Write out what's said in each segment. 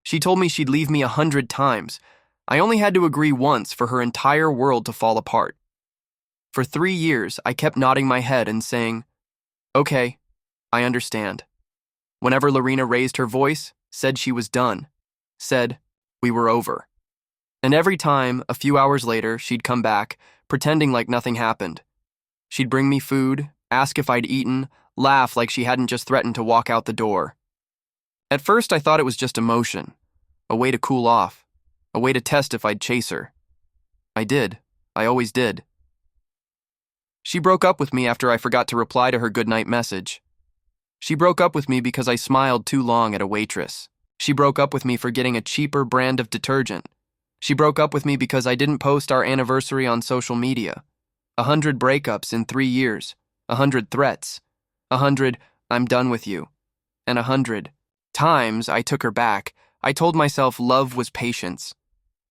She told me she'd leave me 100 times. I only had to agree once for her entire world to fall apart. For 3 years, I kept nodding my head and saying, "Okay, I understand." Whenever Lorena raised her voice, said she was done, said we were over. And every time, a few hours later, she'd come back, pretending like nothing happened. She'd bring me food, ask if I'd eaten, laugh like she hadn't just threatened to walk out the door. At first, I thought it was just emotion, a way to cool off, a way to test if I'd chase her. I did. I always did. She broke up with me after I forgot to reply to her goodnight message. She broke up with me because I smiled too long at a waitress. She broke up with me for getting a cheaper brand of detergent. She broke up with me because I didn't post our anniversary on social media. 100 breakups in 3 years, 100 threats, 100 "I'm done with you," and 100 times I took her back. I told myself love was patience,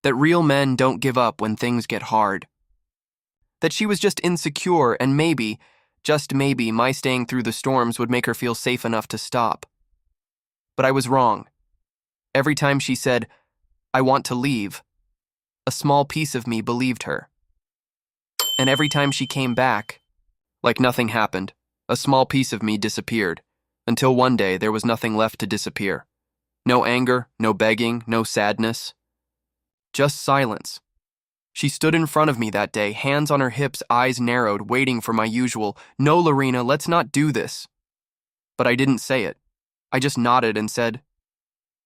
that real men don't give up when things get hard, that she was just insecure and maybe, just maybe, my staying through the storms would make her feel safe enough to stop. But I was wrong. Every time she said, "I want to leave," a small piece of me believed her. And every time she came back, like nothing happened, a small piece of me disappeared, until one day there was nothing left to disappear. No anger, no begging, no sadness. Just silence. She stood in front of me that day, hands on her hips, eyes narrowed, waiting for my usual, "No, Lorena, let's not do this." But I didn't say it. I just nodded and said,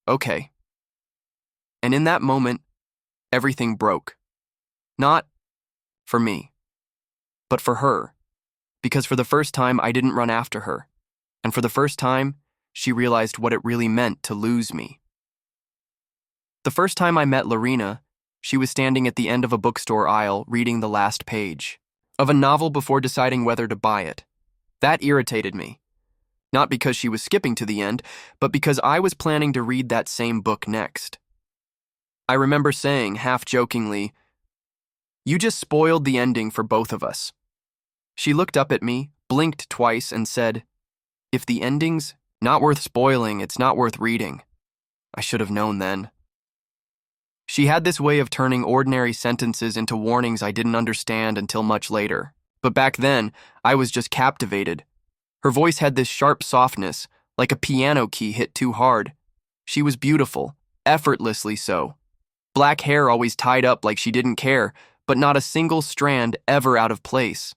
"Okay." And in that moment, everything broke. Not for me, but for her. Because for the first time, I didn't run after her. And for the first time, she realized what it really meant to lose me. The first time I met Lorena, she was standing at the end of a bookstore aisle reading the last page of a novel before deciding whether to buy it. That irritated me. Not because she was skipping to the end, but because I was planning to read that same book next. I remember saying, half-jokingly, "You just spoiled the ending for both of us." She looked up at me, blinked twice, and said, "If the ending's not worth spoiling, it's not worth reading." I should have known then. She had this way of turning ordinary sentences into warnings I didn't understand until much later. But back then, I was just captivated. Her voice had this sharp softness, like a piano key hit too hard. She was beautiful, effortlessly so. Black hair always tied up like she didn't care, but not a single strand ever out of place.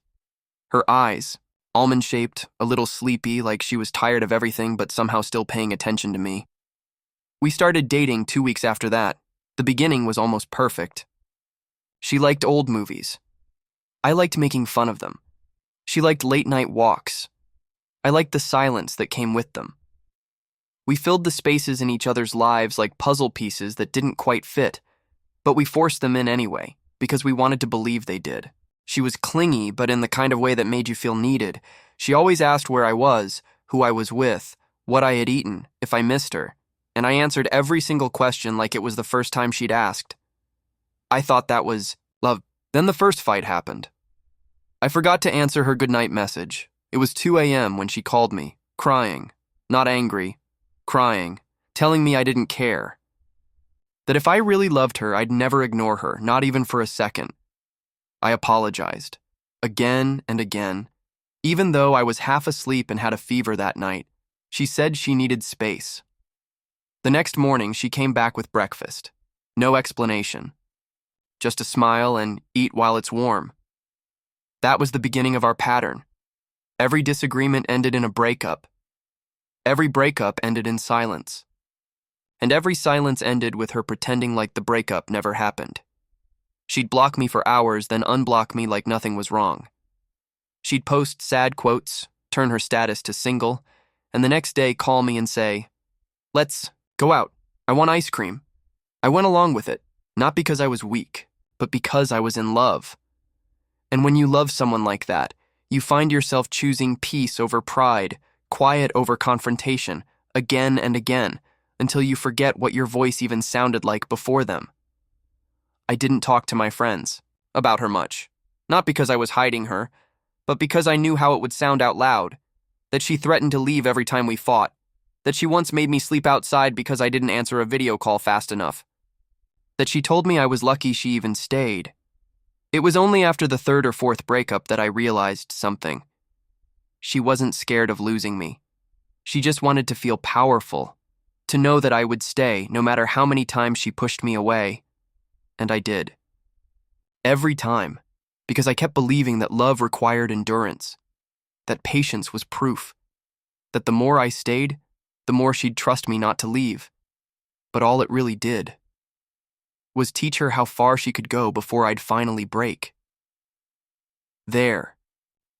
Her eyes, almond-shaped, a little sleepy, like she was tired of everything but somehow still paying attention to me. We started dating 2 weeks after that. The beginning was almost perfect. She liked old movies. I liked making fun of them. She liked late-night walks. I liked the silence that came with them. We filled the spaces in each other's lives like puzzle pieces that didn't quite fit, but we forced them in anyway, because we wanted to believe they did. She was clingy, but in the kind of way that made you feel needed. She always asked where I was, who I was with, what I had eaten, if I missed her, and I answered every single question like it was the first time she'd asked. I thought that was love. Then the first fight happened. I forgot to answer her goodnight message. It was 2 a.m. when she called me, crying, not angry, crying, telling me I didn't care. That if I really loved her, I'd never ignore her, not even for a second. I apologized, again and again. Even though I was half asleep and had a fever that night, she said she needed space. The next morning, she came back with breakfast. No explanation. Just a smile and eat while it's warm. That was the beginning of our pattern. Every disagreement ended in a breakup. Every breakup ended in silence. And every silence ended with her pretending like the breakup never happened. She'd block me for hours, then unblock me like nothing was wrong. She'd post sad quotes, turn her status to single, and the next day call me and say, "Let's go out. I want ice cream." I went along with it, not because I was weak, but because I was in love. And when you love someone like that, you find yourself choosing peace over pride, quiet over confrontation, again and again, until you forget what your voice even sounded like before them. I didn't talk to my friends about her much, not because I was hiding her, but because I knew how it would sound out loud, that she threatened to leave every time we fought, That she once made me sleep outside because I didn't answer a video call fast enough. That she told me I was lucky she even stayed. It was only after the third or fourth breakup that I realized something. She wasn't scared of losing me. She just wanted to feel powerful, to know that I would stay no matter how many times she pushed me away. And I did. Every time, because I kept believing that love required endurance, that patience was proof, that the more I stayed, the more she'd trust me not to leave. But all it really did was teach her how far she could go before I'd finally break. There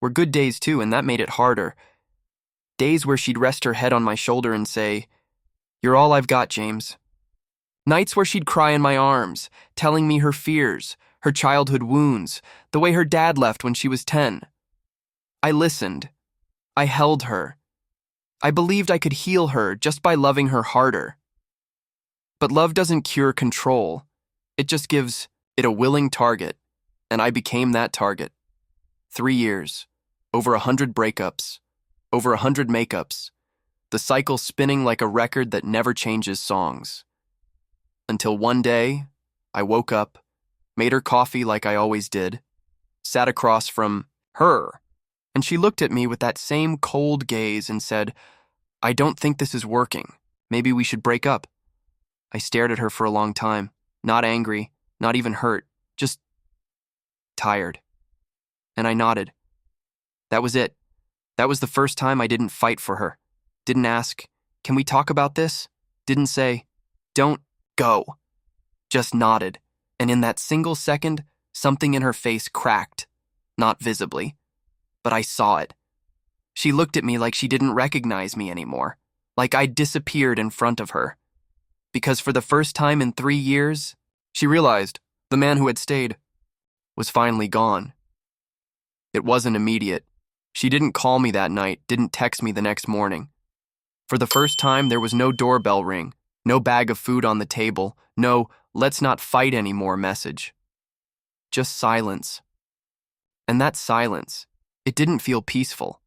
were good days too, and that made it harder. Days where she'd rest her head on my shoulder and say, "You're all I've got, James." Nights where she'd cry in my arms, telling me her fears, her childhood wounds, the way her dad left when she was 10. I listened. I held her. I believed I could heal her just by loving her harder. But love doesn't cure control. It just gives it a willing target, and I became that target. 3 years, over 100 breakups, over 100 makeups, the cycle spinning like a record that never changes songs. Until one day, I woke up, made her coffee like I always did, sat across from her, and she looked at me with that same cold gaze and said, "I don't think this is working. Maybe we should break up." I stared at her for a long time, not angry, not even hurt, just tired. And I nodded. That was it. That was the first time I didn't fight for her. Didn't ask, "Can we talk about this?" Didn't say, "Don't go." Just nodded. And in that single second, something in her face cracked. Not visibly, but I saw it. She looked at me like she didn't recognize me anymore, like I'd disappeared in front of her. Because for the first time in 3 years, she realized the man who had stayed was finally gone. It wasn't immediate. She didn't call me that night, didn't text me the next morning. For the first time, there was no doorbell ring, no bag of food on the table, no "let's not fight anymore" message. Just silence. And that silence, it didn't feel peaceful.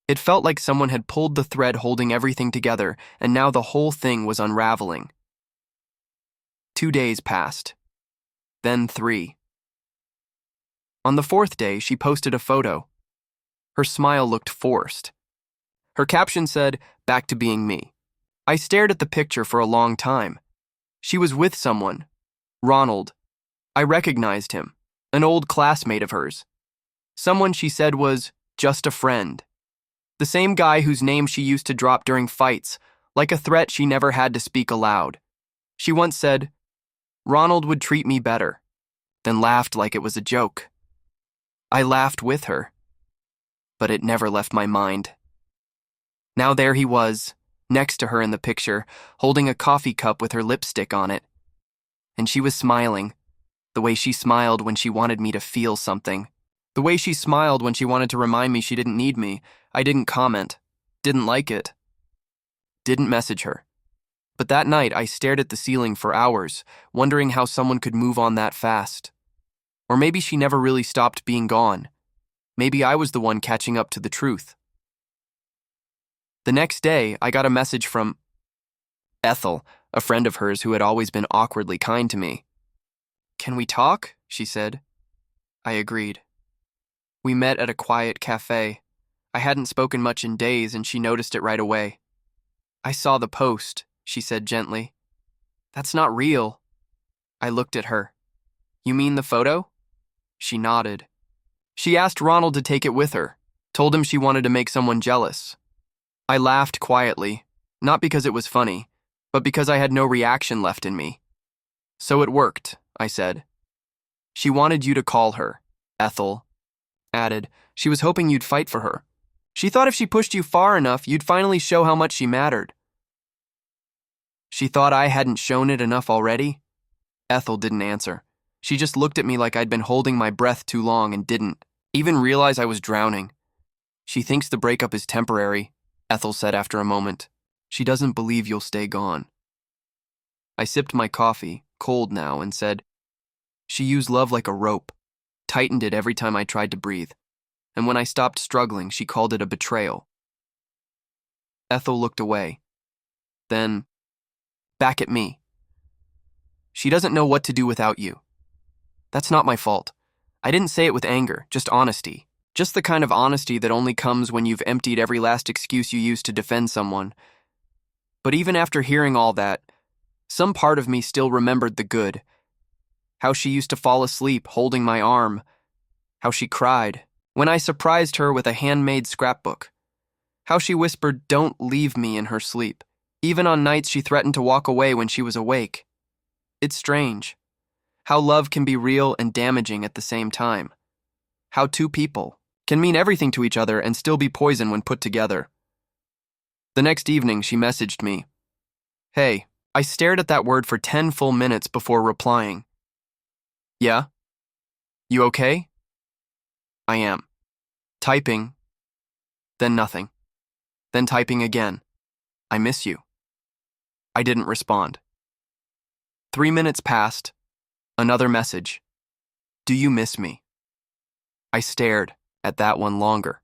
It felt like someone had pulled the thread holding everything together, and now the whole thing was unraveling. 2 days passed. Then 3. On the 4th day, she posted a photo. Her smile looked forced. Her caption said, "Back to being me." I stared at the picture for a long time. She was with someone. Ronald. I recognized him. An old classmate of hers. Someone she said was just a friend. The same guy whose name she used to drop during fights, like a threat she never had to speak aloud. She once said, "Ronald would treat me better," then laughed like it was a joke. I laughed with her, but it never left my mind. Now there he was, next to her in the picture, holding a coffee cup with her lipstick on it. And she was smiling, the way she smiled when she wanted me to feel something. The way she smiled when she wanted to remind me she didn't need me. I didn't comment, didn't like it, didn't message her. But that night, I stared at the ceiling for hours, wondering how someone could move on that fast. Or maybe she never really stopped being gone. Maybe I was the one catching up to the truth. The next day, I got a message from Ethel, a friend of hers who had always been awkwardly kind to me. "Can we talk?" she said. I agreed. We met at a quiet cafe. I hadn't spoken much in days, and she noticed it right away. "I saw the post," she said gently. "That's not real." I looked at her. "You mean the photo?" She nodded. She asked Ronald to take it with her, told him she wanted to make someone jealous. I laughed quietly, not because it was funny, but because I had no reaction left in me. "So it worked," I said. "She wanted you to call her," Ethel added. "She was hoping you'd fight for her. She thought if she pushed you far enough, you'd finally show how much she mattered." "She thought I hadn't shown it enough already?" Ethel didn't answer. She just looked at me like I'd been holding my breath too long and didn't even realize I was drowning. "She thinks the breakup is temporary," Ethel said after a moment. "She doesn't believe you'll stay gone." I sipped my coffee, cold now, and said, "She used love like a rope, tightened it every time I tried to breathe. And when I stopped struggling, she called it a betrayal." Ethel looked away. then back at me. She doesn't know what to do without you. That's not my fault. I didn't say it with anger, just honesty. Just the kind of honesty that only comes when you've emptied every last excuse you used to defend someone. But even after hearing all that, some part of me still remembered the good. How she used to fall asleep holding my arm. How she cried when I surprised her with a handmade scrapbook. How she whispered, "Don't leave me," in her sleep, even on nights she threatened to walk away when she was awake. It's strange how love can be real and damaging at the same time. How two people can mean everything to each other and still be poison when put together. The next evening, she messaged me. "Hey." I stared at that word for 10 full minutes before replying. "Yeah? You okay?" "I am." Typing. Then nothing. Then typing again. "I miss you." I didn't respond. 3 minutes passed. Another message. "Do you miss me?" I stared at that one longer.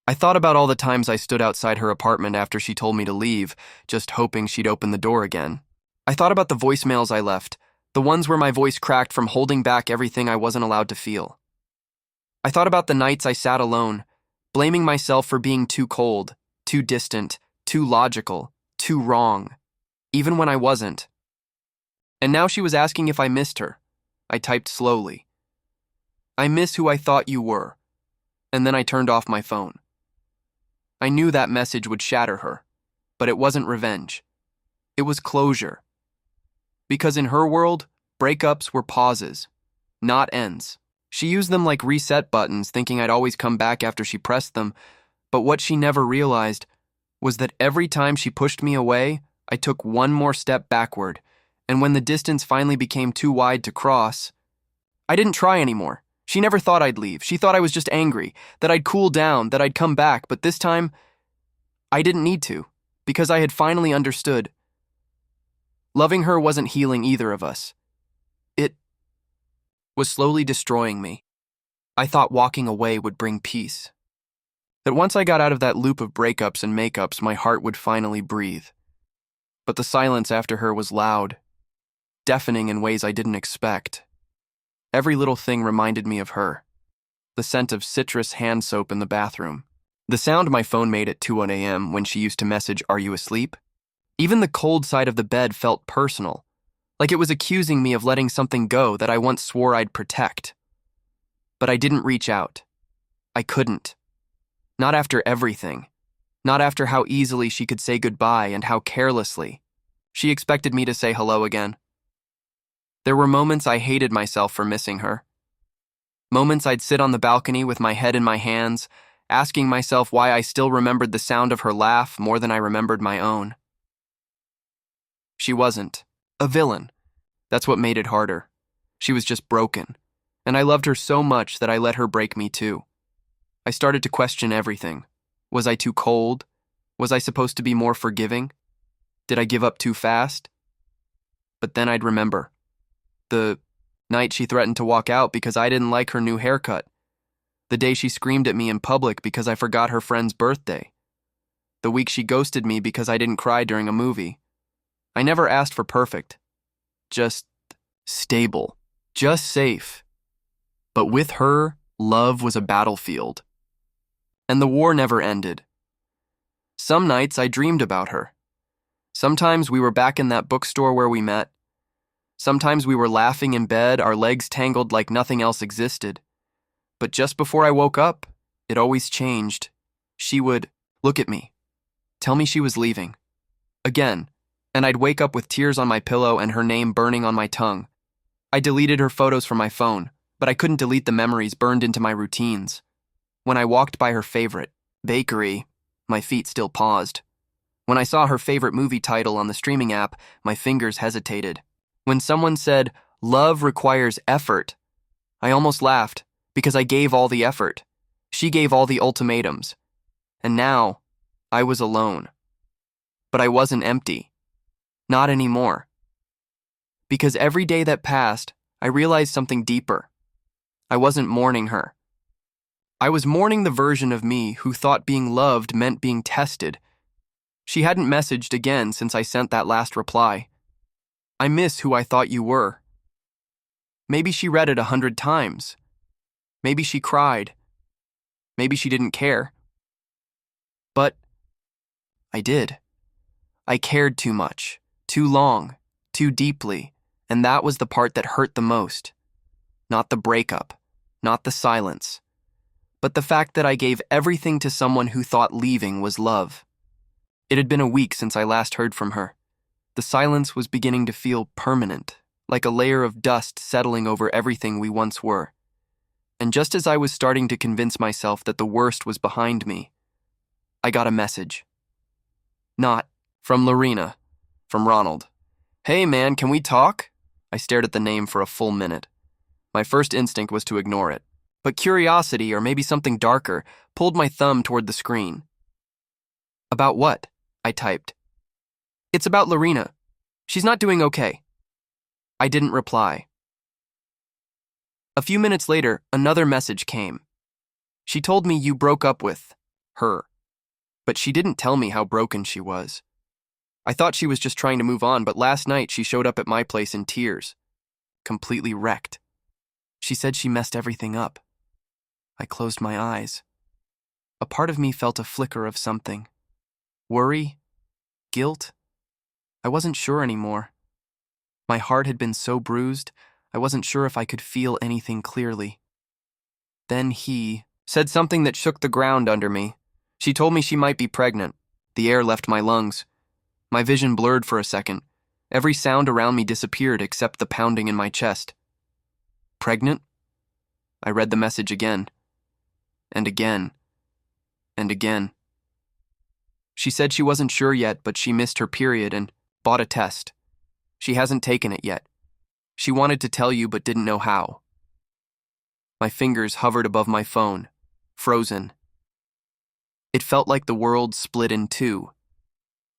I thought about all the times I stood outside her apartment after she told me to leave, just hoping she'd open the door again. I thought about the voicemails I left, the ones where my voice cracked from holding back everything I wasn't allowed to feel. I thought about the nights I sat alone, blaming myself for being too cold, too distant, too logical, too wrong, even when I wasn't. And now she was asking if I missed her. I typed slowly. "I miss who I thought you were." And then I turned off my phone. I knew that message would shatter her, but it wasn't revenge. It was closure. Because in her world, breakups were pauses, not ends. She used them like reset buttons, thinking I'd always come back after she pressed them, but what she never realized was that every time she pushed me away, I took one more step backward, and when the distance finally became too wide to cross, I didn't try anymore. She never thought I'd leave. She thought I was just angry, that I'd cool down, that I'd come back, but this time, I didn't need to, because I had finally understood. Loving her wasn't healing either of us. It was slowly destroying me. I thought walking away would bring peace. That once I got out of that loop of breakups and makeups, my heart would finally breathe. But the silence after her was loud, deafening in ways I didn't expect. Every little thing reminded me of her. The scent of citrus hand soap in the bathroom. The sound my phone made at 2 a.m. when she used to message, "Are you asleep?" Even the cold side of the bed felt personal, like it was accusing me of letting something go that I once swore I'd protect. But I didn't reach out. I couldn't. Not after everything. Not after how easily she could say goodbye and how carelessly. She expected me to say hello again. There were moments I hated myself for missing her. Moments I'd sit on the balcony with my head in my hands, asking myself why I still remembered the sound of her laugh more than I remembered my own. She wasn't a villain. That's what made it harder. She was just broken, and I loved her so much that I let her break me too. I started to question everything. Was I too cold? Was I supposed to be more forgiving? Did I give up too fast? But then I'd remember. The night she threatened to walk out because I didn't like her new haircut. The day she screamed at me in public because I forgot her friend's birthday. The week she ghosted me because I didn't cry during a movie. I never asked for perfect. Just stable. Just safe. But with her, love was a battlefield. And the war never ended. Some nights I dreamed about her. Sometimes we were back in that bookstore where we met. Sometimes we were laughing in bed, our legs tangled like nothing else existed. But just before I woke up, it always changed. She would look at me, tell me she was leaving. Again, and I'd wake up with tears on my pillow and her name burning on my tongue. I deleted her photos from my phone, but I couldn't delete the memories burned into my routines. When I walked by her favorite bakery, my feet still paused. When I saw her favorite movie title on the streaming app, my fingers hesitated. When someone said, "Love requires effort," I almost laughed because I gave all the effort. She gave all the ultimatums. And now, I was alone. But I wasn't empty. Not anymore. Because every day that passed, I realized something deeper. I wasn't mourning her. I was mourning the version of me who thought being loved meant being tested. She hadn't messaged again since I sent that last reply. I miss who I thought you were. Maybe she read it 100 times. Maybe she cried. Maybe she didn't care. But I did. I cared too much, too long, too deeply, and that was the part that hurt the most. Not the breakup, not the silence, but the fact that I gave everything to someone who thought leaving was love. It had been a week since I last heard from her. The silence was beginning to feel permanent, like a layer of dust settling over everything we once were. And just as I was starting to convince myself that the worst was behind me, I got a message. Not from Lorena, from Ronald. Hey man, can we talk? I stared at the name for a full minute. My first instinct was to ignore it, but curiosity, or maybe something darker, pulled my thumb toward the screen. About what? I typed. It's about Lorena. She's not doing okay. I didn't reply. A few minutes later, another message came. She told me you broke up with her, but she didn't tell me how broken she was. I thought she was just trying to move on, but last night she showed up at my place in tears, completely wrecked. She said she messed everything up. I closed my eyes. A part of me felt a flicker of something. Worry? Guilt? I wasn't sure anymore. My heart had been so bruised, I wasn't sure if I could feel anything clearly. Then he said something that shook the ground under me. She told me she might be pregnant. The air left my lungs. My vision blurred for a second. Every sound around me disappeared except the pounding in my chest. Pregnant? I read the message again. And again. And again. She said she wasn't sure yet, but she missed her period and bought a test. She hasn't taken it yet. She wanted to tell you but didn't know how. My fingers hovered above my phone, frozen. It felt like the world split in two.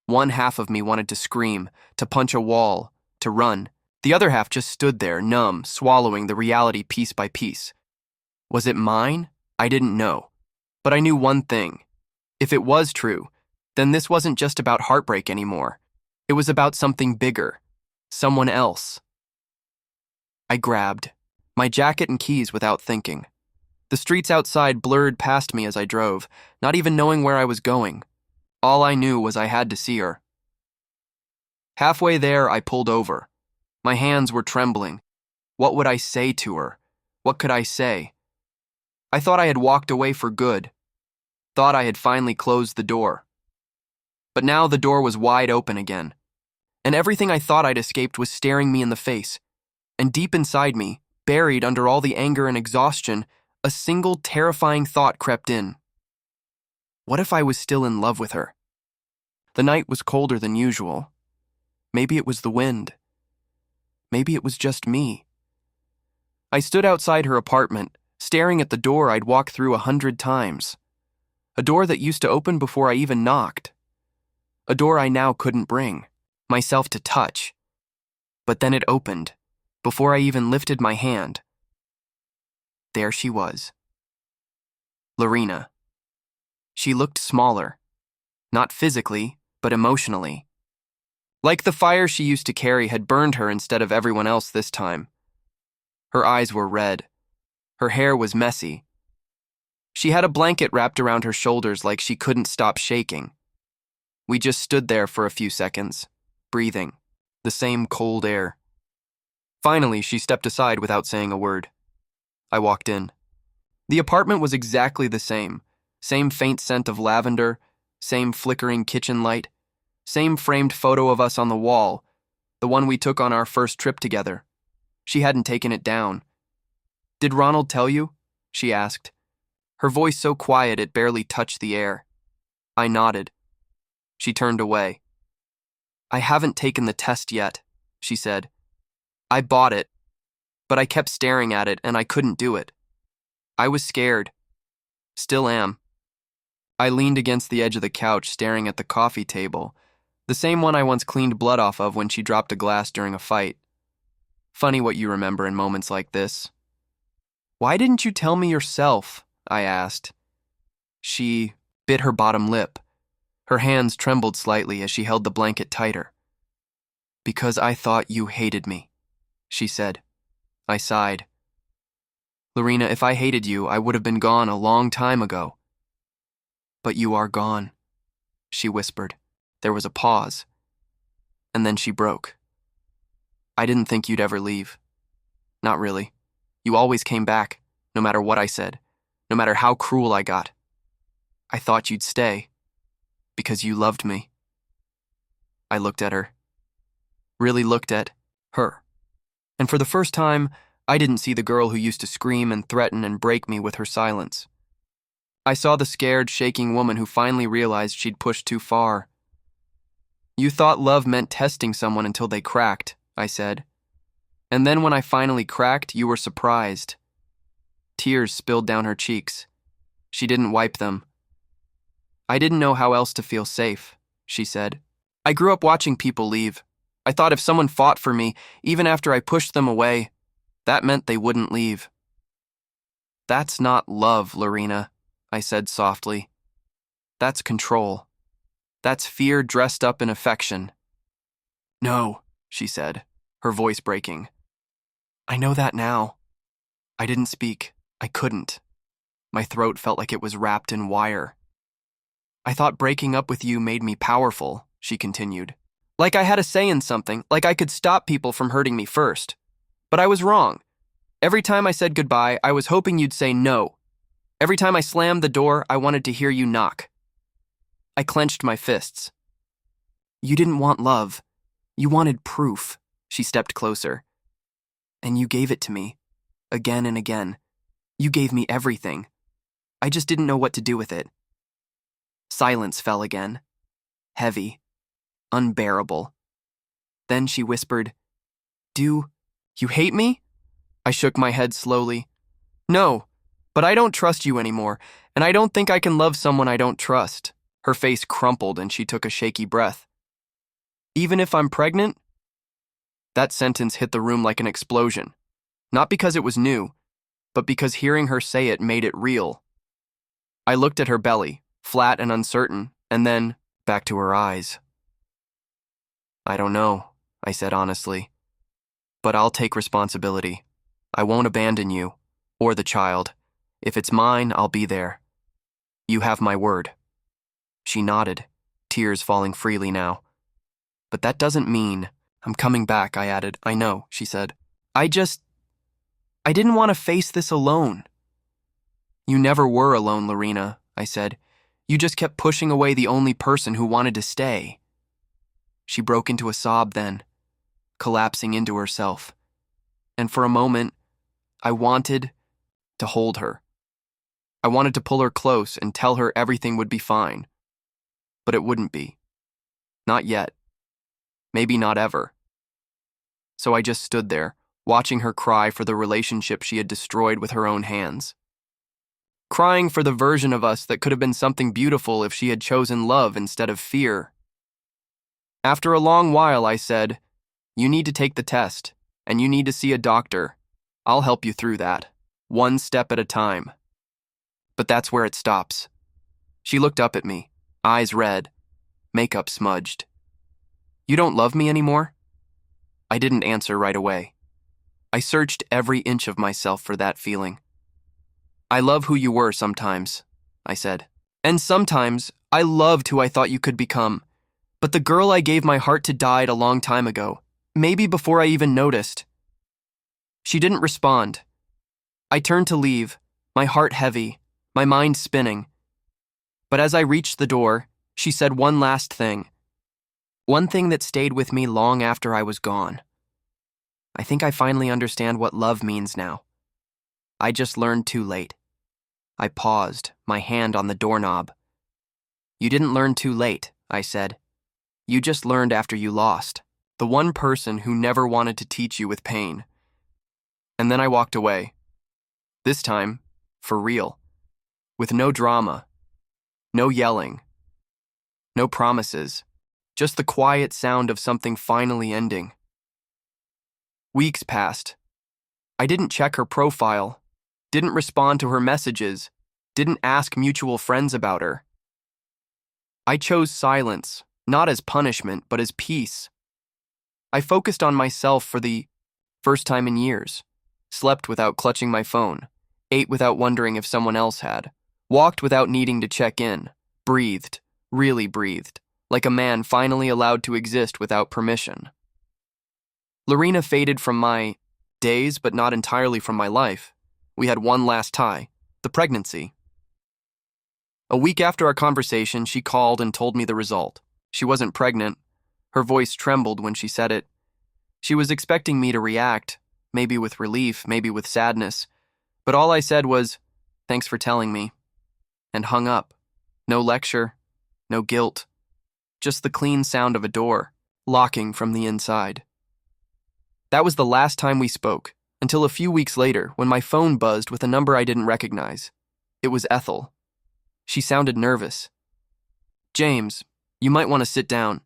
One half of me wanted to scream, to punch a wall, to run. The other half just stood there, numb, swallowing the reality piece by piece. Was it mine? I didn't know. But I knew one thing. If it was true, then this wasn't just about heartbreak anymore. It was about something bigger. Someone else. I grabbed my jacket and keys without thinking. The streets outside blurred past me as I drove, not even knowing where I was going. All I knew was I had to see her. Halfway there, I pulled over. My hands were trembling. What would I say to her? What could I say? I thought I had walked away for good. Thought I had finally closed the door. But now the door was wide open again. And everything I thought I'd escaped was staring me in the face. And deep inside me, buried under all the anger and exhaustion, a single terrifying thought crept in. What if I was still in love with her? The night was colder than usual. Maybe it was the wind. Maybe it was just me. I stood outside her apartment, staring at the door I'd walked through 100 times. A door that used to open before I even knocked. A door I now couldn't bring myself to touch. But then it opened, before I even lifted my hand. There she was. Lorena. She looked smaller. Not physically, but emotionally. Like the fire she used to carry had burned her instead of everyone else this time. Her eyes were red. Her hair was messy. She had a blanket wrapped around her shoulders like she couldn't stop shaking. We just stood there for a few seconds, breathing, the same cold air. Finally, she stepped aside without saying a word. I walked in. The apartment was exactly the same. Same faint scent of lavender, same flickering kitchen light, same framed photo of us on the wall, the one we took on our first trip together. She hadn't taken it down. Did Ronald tell you? She asked. Her voice so quiet it barely touched the air. I nodded. She turned away. I haven't taken the test yet, she said. I bought it, but I kept staring at it and I couldn't do it. I was scared. Still am. I leaned against the edge of the couch staring at the coffee table, the same one I once cleaned blood off of when she dropped a glass during a fight. Funny what you remember in moments like this. Why didn't you tell me yourself? I asked. She bit her bottom lip. Her hands trembled slightly as she held the blanket tighter. "Because I thought you hated me," she said. I sighed. "Lorena, if I hated you, I would have been gone a long time ago." "But you are gone," she whispered. There was a pause, and then she broke. "I didn't think you'd ever leave. Not really. You always came back, no matter what I said, no matter how cruel I got. I thought you'd stay, because you loved me." I looked at her. Really looked at her. And for the first time, I didn't see the girl who used to scream and threaten and break me with her silence. I saw the scared, shaking woman who finally realized she'd pushed too far. "You thought love meant testing someone until they cracked," I said. "And then when I finally cracked, you were surprised." Tears spilled down her cheeks. She didn't wipe them. "I didn't know how else to feel safe," she said. "I grew up watching people leave. I thought if someone fought for me, even after I pushed them away, that meant they wouldn't leave." "That's not love, Lorena," I said softly. "That's control. That's fear dressed up in affection." "No," she said, her voice breaking. "I know that now." I didn't speak. I couldn't. My throat felt like it was wrapped in wire. "I thought breaking up with you made me powerful," she continued. "Like I had a say in something, like I could stop people from hurting me first. But I was wrong. Every time I said goodbye, I was hoping you'd say no. Every time I slammed the door, I wanted to hear you knock." I clenched my fists. "You didn't want love. You wanted proof." She stepped closer. "And you gave it to me. Again and again. You gave me everything. I just didn't know what to do with it." Silence fell again. Heavy. Unbearable. Then she whispered, "Do you hate me?" I shook my head slowly. "No, but I don't trust you anymore, and I don't think I can love someone I don't trust." Her face crumpled and she took a shaky breath. "Even if I'm pregnant?" That sentence hit the room like an explosion. Not because it was new, but because hearing her say it made it real. I looked at her belly, flat and uncertain, and then back to her eyes. "I don't know," I said honestly. "But I'll take responsibility. I won't abandon you, or the child. If it's mine, I'll be there. You have my word." She nodded, tears falling freely now. "But that doesn't mean—" "I'm coming back," I added. "I know," she said. I didn't want to face this alone." "You never were alone, Lorena," I said. "You just kept pushing away the only person who wanted to stay." She broke into a sob then, collapsing into herself. And for a moment, I wanted to hold her. I wanted to pull her close and tell her everything would be fine. But it wouldn't be. Not yet. Maybe not ever. So I just stood there, watching her cry for the relationship she had destroyed with her own hands. Crying for the version of us that could have been something beautiful if she had chosen love instead of fear. After a long while, I said, "You need to take the test, and you need to see a doctor. I'll help you through that, one step at a time." But that's where it stops. She looked up at me, eyes red, makeup smudged. "You don't love me anymore?" I didn't answer right away. I searched every inch of myself for that feeling. "I love who you were sometimes," I said. "And sometimes I loved who I thought you could become. But the girl I gave my heart to died a long time ago, maybe before I even noticed." She didn't respond. I turned to leave, my heart heavy, my mind spinning. But as I reached the door, she said one last thing. One thing that stayed with me long after I was gone. "I think I finally understand what love means now. I just learned too late." I paused, my hand on the doorknob. "You didn't learn too late," I said. "You just learned after you lost. The one person who never wanted to teach you with pain." And then I walked away. This time, for real. With no drama. No yelling. No promises. Just the quiet sound of something finally ending. Weeks passed. I didn't check her profile. Didn't respond to her messages. Didn't ask mutual friends about her. I chose silence, not as punishment, but as peace. I focused on myself for the first time in years, slept without clutching my phone, ate without wondering if someone else had, walked without needing to check in, breathed, really breathed, like a man finally allowed to exist without permission. Lorena faded from my days, but not entirely from my life. We had one last tie, the pregnancy. A week after our conversation, she called and told me the result. She wasn't pregnant. Her voice trembled when she said it. She was expecting me to react, maybe with relief, maybe with sadness, but all I said was, "Thanks for telling me," and hung up. No lecture, no guilt, just the clean sound of a door, locking from the inside. That was the last time we spoke, until a few weeks later when my phone buzzed with a number I didn't recognize. It was Ethel. She sounded nervous. "James, you might want to sit down."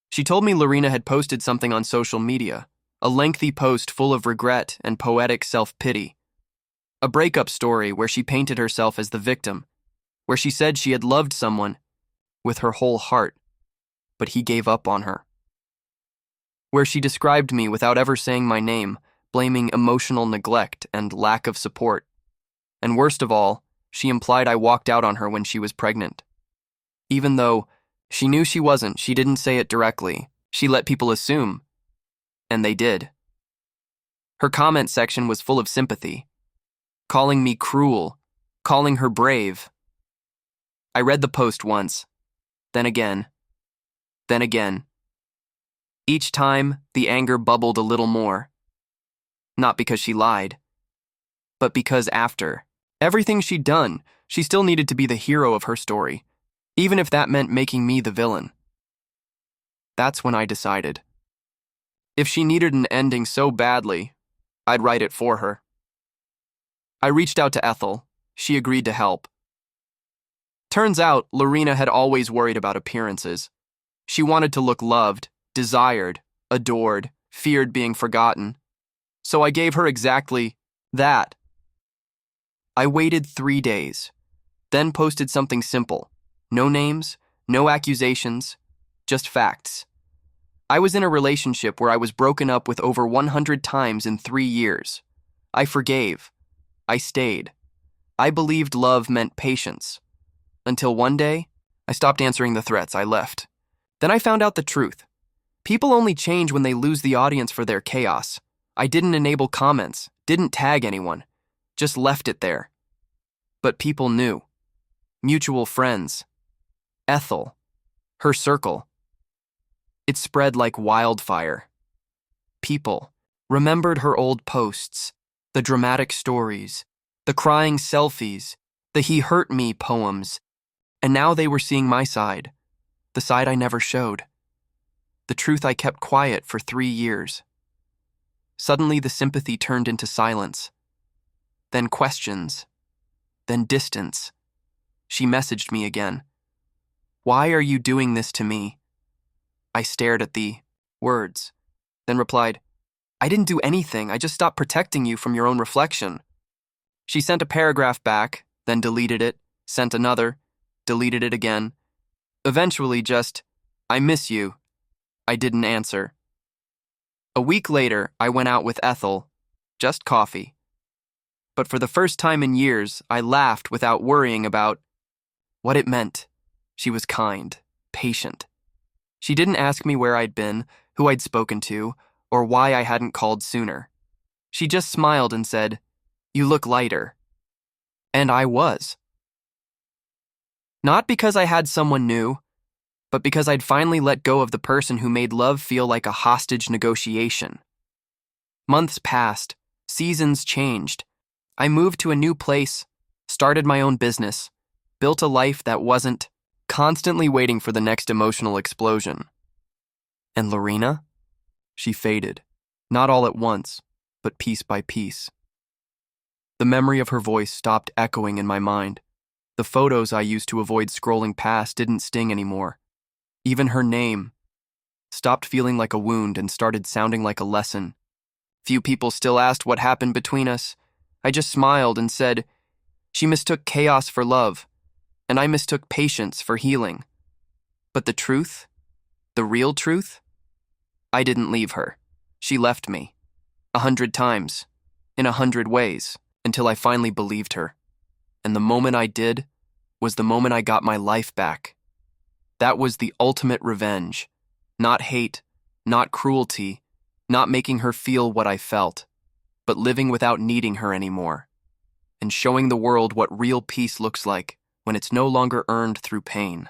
She told me Lorena had posted something on social media, a lengthy post full of regret and poetic self-pity. A breakup story where she painted herself as the victim, where she said she had loved someone with her whole heart, but he gave up on her. Where she described me without ever saying my name, blaming emotional neglect and lack of support. And worst of all, she implied I walked out on her when she was pregnant. Even though she knew she wasn't, she didn't say it directly. She let people assume. And they did. Her comment section was full of sympathy, calling me cruel, calling her brave. I read the post once, then again, then again. Each time, the anger bubbled a little more. Not because she lied, but because after everything she'd done, she still needed to be the hero of her story, even if that meant making me the villain. That's when I decided. If she needed an ending so badly, I'd write it for her. I reached out to Ethel. She agreed to help. Turns out, Lorena had always worried about appearances. She wanted to look loved, desired, adored, feared being forgotten. So I gave her exactly that. I waited 3 days, then posted something simple. No names, no accusations, just facts. I was in a relationship where I was broken up with over 100 times in 3 years. I forgave. I stayed. I believed love meant patience. Until one day, I stopped answering the threats. I left. Then I found out the truth. People only change when they lose the audience for their chaos. I didn't enable comments, didn't tag anyone, just left it there. But people knew. Mutual friends. Ethel. Her circle. It spread like wildfire. People remembered her old posts, the dramatic stories, the crying selfies, the "he hurt me" poems, and now they were seeing my side, the side I never showed, the truth I kept quiet for 3 years. Suddenly the sympathy turned into silence, then questions, then distance. She messaged me again. "Why are you doing this to me?" I stared at the words, then replied, "I didn't do anything. I just stopped protecting you from your own reflection." She sent a paragraph back, then deleted it, sent another, deleted it again. Eventually just, "I miss you." I didn't answer. A week later, I went out with Ethel, just coffee. But for the first time in years, I laughed without worrying about what it meant. She was kind, patient. She didn't ask me where I'd been, who I'd spoken to, or why I hadn't called sooner. She just smiled and said, "You look lighter." And I was. Not because I had someone new, but because I'd finally let go of the person who made love feel like a hostage negotiation. Months passed, seasons changed. I moved to a new place, started my own business, built a life that wasn't constantly waiting for the next emotional explosion. And Lorena? She faded, not all at once, but piece by piece. The memory of her voice stopped echoing in my mind. The photos I used to avoid scrolling past didn't sting anymore. Even her name stopped feeling like a wound and started sounding like a lesson. Few people still asked what happened between us. I just smiled and said, "She mistook chaos for love, and I mistook patience for healing." But the truth, the real truth, I didn't leave her. She left me. 100 times, in 100 ways, until I finally believed her. And the moment I did was the moment I got my life back. That was the ultimate revenge. Not hate, not cruelty, not making her feel what I felt, but living without needing her anymore, and showing the world what real peace looks like when it's no longer earned through pain.